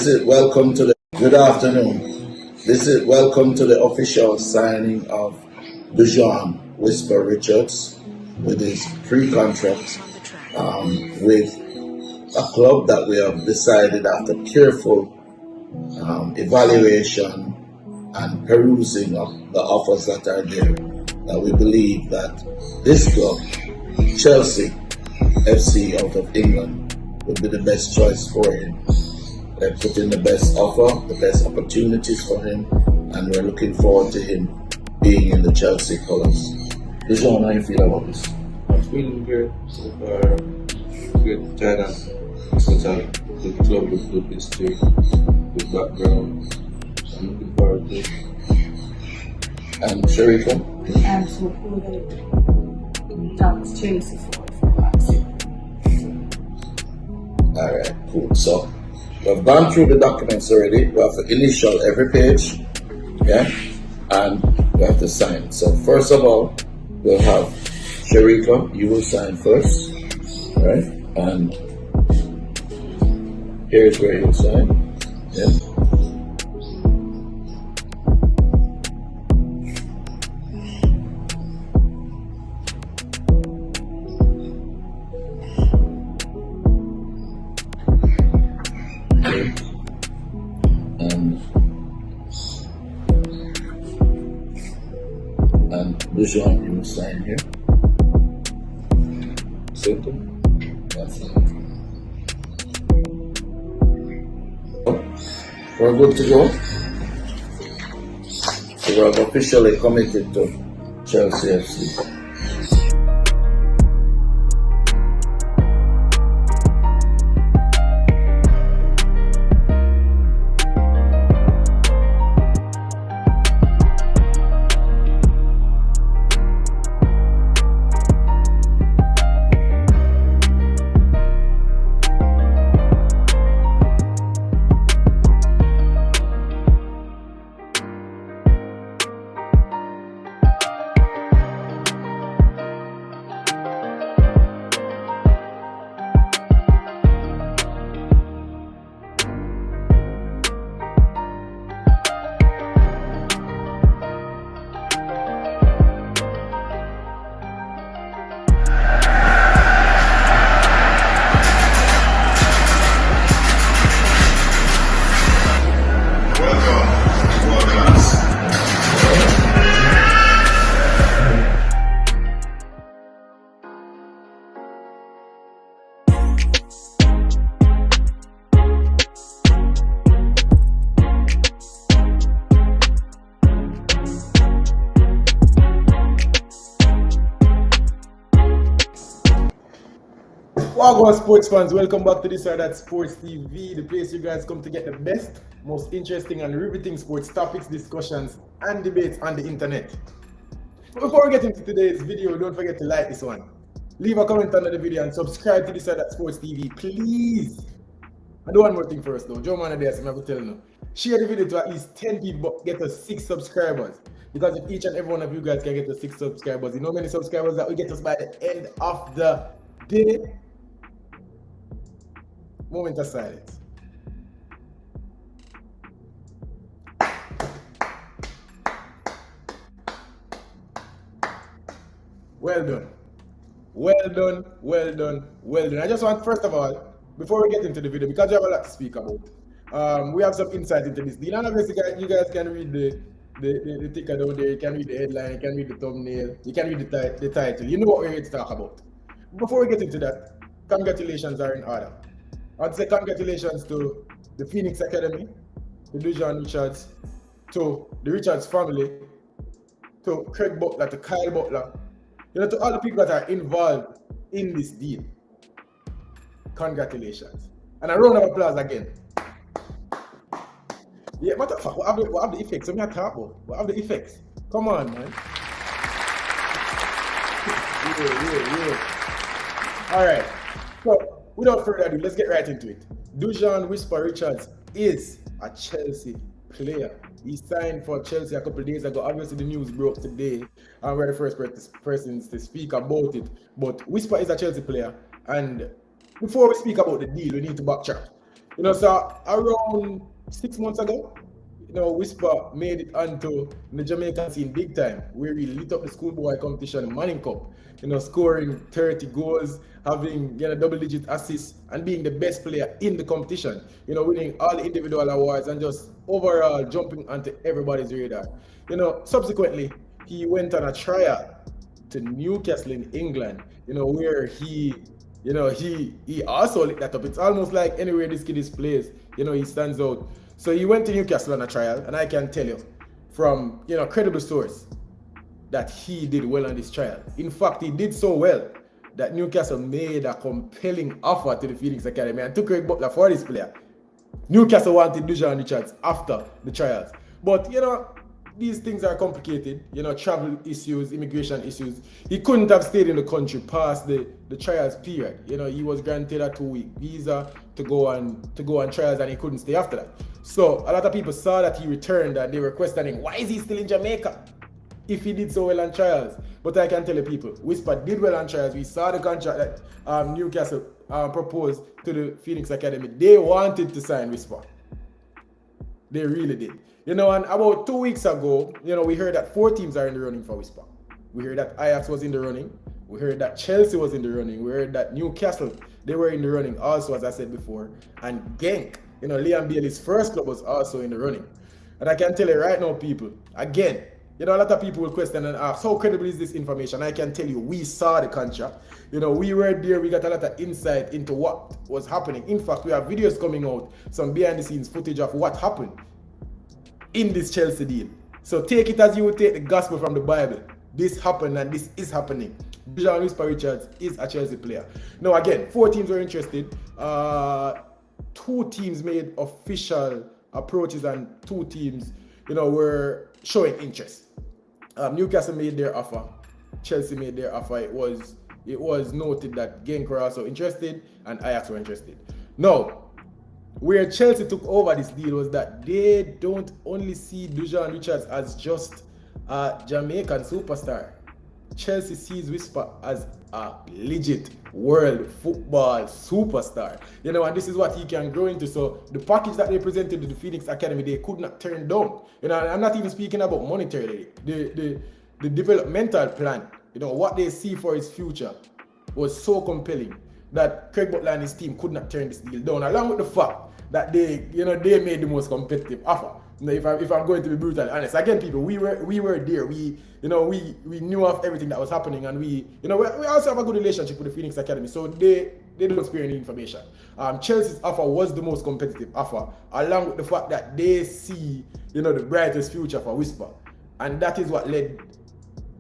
Welcome to the good afternoon. Welcome to the official signing of Dujuan Whisper Richards with his pre-contract with a club that we have decided after careful evaluation and perusing of the offers that are there, that we believe that this club, Chelsea FC out of England, would be the best choice for him. They put in the best offer, the best opportunities for him, and we're looking forward to him being in the Chelsea colours. Dujuan, how you feel about this? I'm feeling good so far. Good China, such a good club with good history, good background. I'm looking forward to it. And Sharika? I'm so cool that talks Chelsea for Axel. Alright, cool. So we've gone through the documents already. We have to initial every page, yeah, and we have to sign. So first of all, we'll have Sharika, you will sign first, right? And here's where you'll sign, yeah. And Dujuan, you will sign here. Simple. That's it. We're good to go. So we're officially committed to Chelsea FC. Wagwan sports fans, welcome back to this or that Sports TV, the place you guys come to get the best, most interesting and riveting sports topics, discussions and debates on the internet. Before we get into today's video, don't forget to like this one, leave a comment under the video and subscribe to this or that Sports TV, please. And do one more thing first though, Joe Man there, so I'm going to tell you, share the video to at least 10 people, get us 6 subscribers. Because if each and every one of you guys can get us 6 subscribers, you know how many subscribers that we get us by the end of the day? Moment of silence. Well done. Well done, well done, well done. I just want, first of all, before we get into the video, because we have a lot to speak about, we have some insight into this deal. And obviously, you guys can read the ticker down there, you can read the headline, you can read the thumbnail, you can read the title. You know what we're here to talk about. Before we get into that, congratulations are in order. I'd say congratulations to the Phoenix Academy, to Dujuan Richards, to the Richards family, to Craig Butler, to Kyle Butler, to all the people that are involved in this deal. Congratulations. And a round of applause again. Yeah, what the fuck? What have the effects? I'm not talking about. What have the effects? Come on, man. Yeah. All right. So, without further ado, let's get right into it. Dujuan Whisper Richards is a Chelsea player. He signed for Chelsea a couple of days ago. Obviously, the news broke today, and we're the first persons to speak about it. But Whisper is a Chelsea player, and before we speak about the deal, we need to backtrack. So around 6 months ago, Whisper made it onto the Jamaican scene big time, where he lit up the schoolboy competition, Manning Cup, scoring 30 goals, having double-digit assists, and being the best player in the competition, winning all the individual awards and just overall jumping onto everybody's radar. Subsequently, he went on a trial to Newcastle in England, where he also lit that up. It's almost like anywhere this kid is plays, he stands out. So he went to Newcastle on a trial, and I can tell you from credible source that he did well on this trial. In fact, he did so well that Newcastle made a compelling offer to the Phoenix Academy and took Craig Butler for this player. Newcastle wanted Dujuan Richards after the trials. But these things are complicated, travel issues, immigration issues. He couldn't have stayed in the country past the trials period. He was granted a 2-week visa to go on trials, and he couldn't stay after that. So a lot of people saw that he returned and they were questioning, why is he still in Jamaica if he did so well on trials? But I can tell you people, Whisper did well on trials. We saw the contract that Newcastle proposed to the Phoenix Academy. They wanted to sign Whisper. They really did. And about 2 weeks ago, we heard that 4 teams are in the running for Whisper. We heard that Ajax was in the running. We heard that Chelsea was in the running. We heard that Newcastle, they were in the running also, as I said before. And Genk, Liam Bailey's first club, was also in the running. And I can tell you right now, people, again, a lot of people will question and ask, how credible is this information? I can tell you, we saw the contract. We were there, we got a lot of insight into what was happening. In fact, we have videos coming out, some behind the scenes footage of what happened in this Chelsea deal. So take it as you would take the gospel from the Bible. This happened and this is happening. Dujuan Whisper Richards is a Chelsea player. Now again, 4 teams were interested. 2 teams made official approaches and 2 teams, were showing interest. Newcastle made their offer. Chelsea made their offer. It was noted that Genk were also interested and Ajax were interested. Now, where Chelsea took over this deal was that they don't only see Dujuan Richards as just a Jamaican superstar. Chelsea sees Whisper as a legit world football superstar. And this is what he can grow into. So the package that they presented to the Phoenix Academy, they could not turn down. I'm not even speaking about monetarily. The developmental plan, what they see for his future was so compelling that Craig Butler and his team could not turn this deal down, along with the fact that they made the most competitive offer. If I'm going to be brutally honest, again, people, we were there. We knew of everything that was happening, and we also have a good relationship with the Phoenix Academy, so they don't spare any information. Chelsea's offer was the most competitive offer, along with the fact that they see the brightest future for Whisper, and that is what led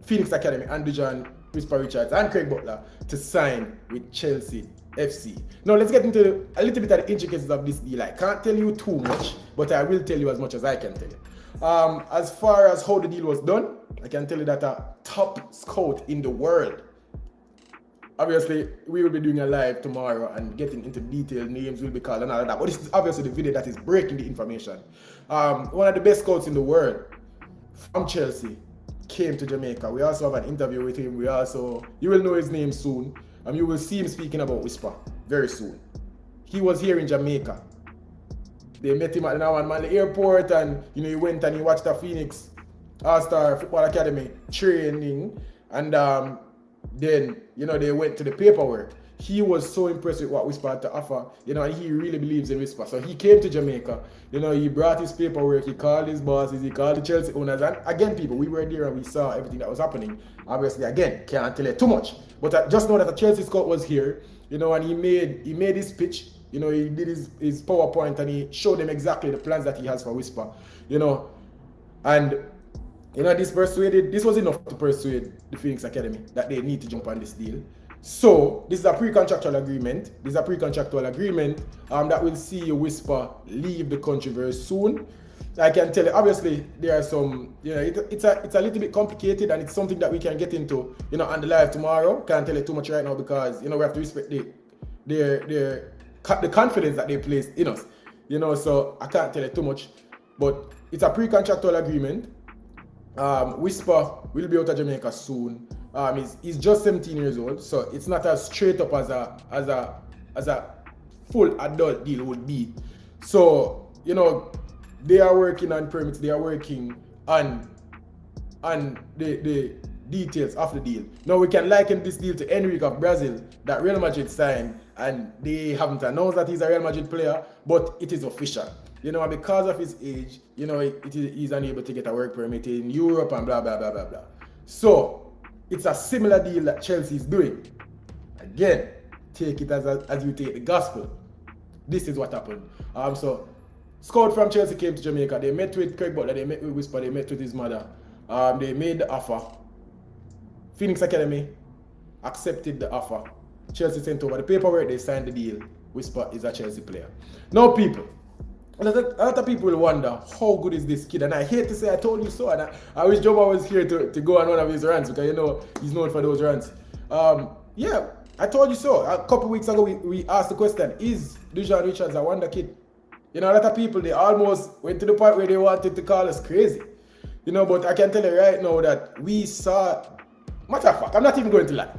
Phoenix Academy and Dujuan Whisper Richards and Craig Butler to sign with Chelsea FC. Now let's get into a little bit of the intricacies of this deal. I can't tell you too much, but I will tell you as much as I can tell you. As far as how the deal was done, I can tell you that a top scout in the world, obviously we will be doing a live tomorrow and getting into detailed names will be called and all of that, but this is obviously the video that is breaking the information. One of the best scouts in the world from Chelsea came to Jamaica. We also have an interview with him. You will know his name soon. You will see him speaking about Whisper very soon. He was here in Jamaica. They met him at the Nawan Manley Airport, and he went and he watched the Phoenix All-Star Football Academy training, and then they went to the paperwork. He was so impressed with what Whisper had to offer, and he really believes in Whisper. So he came to Jamaica, he brought his paperwork, he called his bosses, he called the Chelsea owners, and again, people, we were there and we saw everything that was happening. Obviously, again, can't tell you too much, but I just know that the Chelsea scout was here, and he made his pitch, he did his PowerPoint, and he showed them exactly the plans that he has for Whisper, and this was enough to persuade the Phoenix Academy that they need to jump on this deal. So this is a pre-contractual agreement. That will see Whisper leave the country very soon. I can tell you, obviously, there are some, it's a little bit complicated, and it's something that we can get into, on the live tomorrow. Can't tell you too much right now because, we have to respect the confidence that they placed in us, so I can't tell you too much, but it's a pre-contractual agreement. Whisper will be out of Jamaica soon. He's just 17 years old, so it's not as straight up as a full adult deal would be. So, you know, they are working on permits, they are working on the details of the deal. Now we can liken this deal to Enrique of Brazil that Real Madrid signed, and they haven't announced that he's a Real Madrid player, but it is official. You know, because of his age, you know, he's unable to get a work permit in Europe and blah, blah, blah, blah, blah. So it's a similar deal that Chelsea is doing. Again, take it as you take the gospel. This is what happened. So scout from Chelsea came to Jamaica. They met with Craig Butler, they met with Whisper, they met with his mother. They made the offer. Phoenix Academy accepted the offer. Chelsea sent over the paperwork, they signed the deal. Whisper is a Chelsea player. Now people, a lot of people will wonder, how good is this kid? And I hate to say I told you so, and I wish Joba was here to go on one of his rants, because you know he's known for those rants. Yeah, I told you so. A couple weeks ago we asked the question, is Dujuan Richards a wonder kid? You know, a lot of people, they almost went to the point where they wanted to call us crazy. You know, but I can tell you right now that we saw, matter of fact, I'm not even going to lie.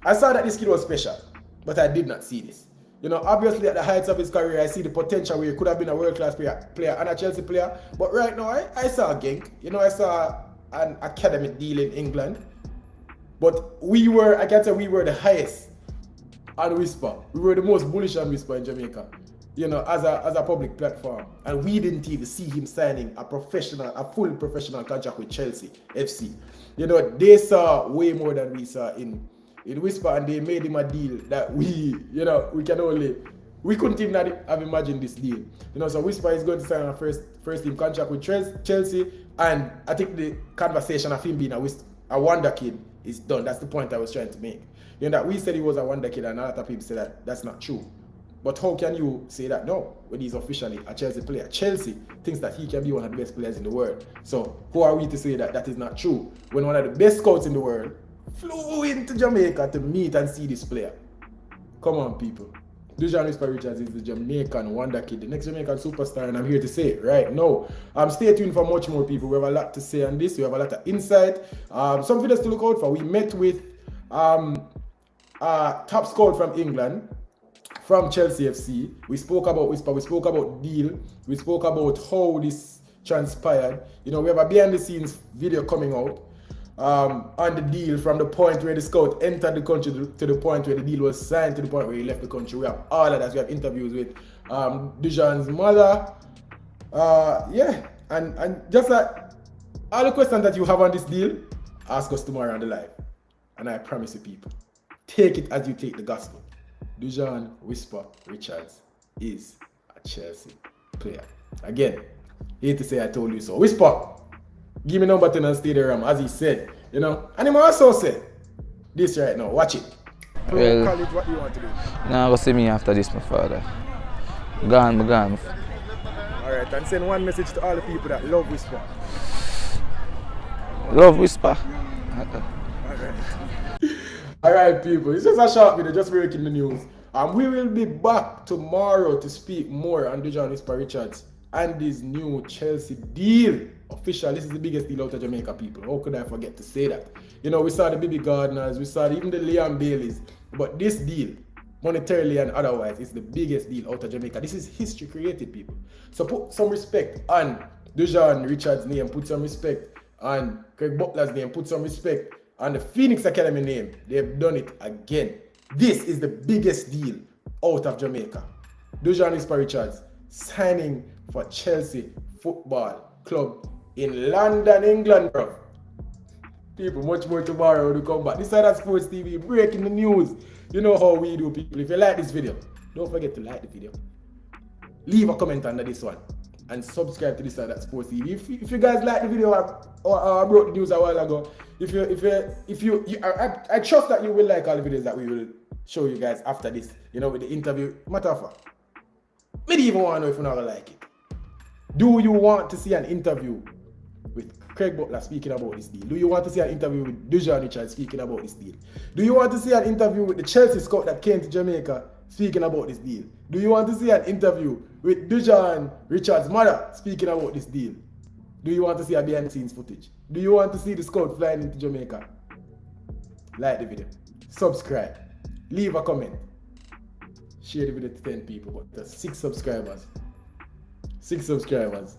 I saw that this kid was special, but I did not see this. You know, obviously at the heights of his career, I see the potential where he could have been a world-class player and a Chelsea player. But right now, I saw a Genk. You know, I saw an academic deal in England. But I can say we were the highest on Whisper. We were the most bullish on Whisper in Jamaica, you know, as a public platform. And we didn't even see him signing a full professional contract with Chelsea FC. You know, they saw way more than we saw in Whisper, and they made him a deal that we couldn't even have imagined this deal. You know, so Whisper is going to sign a first team contract with Chelsea, and I think the conversation of him being a wonder kid is done. That's the point I was trying to make. You know, that we said he was a wonder kid, and a lot of people say that that's not true. But how can you say that no, when he's officially a Chelsea player? Chelsea thinks that he can be one of the best players in the world. So who are we to say that that is not true when one of the best scouts in the world flew into Jamaica to meet and see this player? Come on, people. Dujuan Whisper Richards is the Jamaican wonder kid, the next Jamaican superstar, and I'm here to say it right now. Stay tuned for much more, people. We have a lot to say on this. We have a lot of insight. Some videos to look out for. We met with top scout from England, from Chelsea FC. We spoke about Whisper. We spoke about deal. We spoke about how this transpired. You know, we have a behind the scenes video coming out on the deal, from the point where the scout entered the country to the point where the deal was signed to the point where he left the country. We have all of that. We have interviews with Dujuan's mother. And just like all the questions that you have on this deal, ask us tomorrow on the live. And I promise you, people, take it as you take the gospel. Dujuan Whisper Richards is a Chelsea player. Again, hate to say I told you so. Whisper, give me number 10 and stay there, as he said. You know, and he also said this right now. Watch it. Well, College, what do you want to do? now go see me after this, my father. Gone. Alright, and send one message to all the people that love Whisper. Love Whisper. Alright, people, it's just a short video, just breaking the news. We will be back tomorrow to speak more on Dujuan Whisper Richards and this new Chelsea deal. Official, this is the biggest deal out of Jamaica, people. How could I forget to say that? You know, we saw the Bibi Gardners, we saw even the Liam Baileys, but this deal, monetarily and otherwise, is the biggest deal out of Jamaica. This is history created, people. So put some respect on Dujuan Richards' name, put some respect on Craig Butler's name, put some respect on the Phoenix Academy name. They've done it again. This is the biggest deal out of Jamaica. Dujuan Whisper Richards signing for Chelsea Football Club in London, England, bro. People, much more tomorrow when we come back. This is that Sports TV, breaking the news. You know how we do, people. If you like this video, don't forget to like the video. Leave a comment under this one. And subscribe to this side at Sports TV. If you guys like the video or I brought the news a while ago, I trust that you will like all the videos that we will show you guys after this. You know, with the interview. Matter of fact, maybe even want to know if you're not gonna like it. Do you want to see an interview with Craig Butler speaking about this deal? Do you want to see an interview with Dujuan Richards speaking about this deal? Do you want to see an interview with the Chelsea scout that came to Jamaica speaking about this deal? Do you want to see an interview with Dujuan Richards' mother speaking about this deal? Do you want to see a behind the scenes footage? Do you want to see the scout flying into Jamaica? Like the video, subscribe, leave a comment, share the video to 10 people, but there's 6 subscribers. 6 subscribers.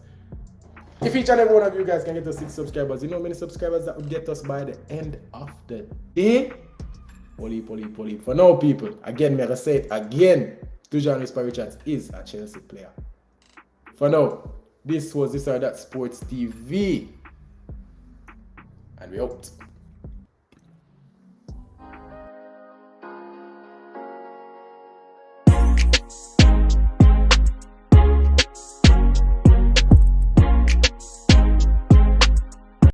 If each and every one of you guys can get to 6 subscribers, you know how many subscribers that would get us by the end of the day? Holy. For now, people, again, may I say it again, Dujuan Whisper Richards is a Chelsea player. For now, this was This or That Sports TV. And we out.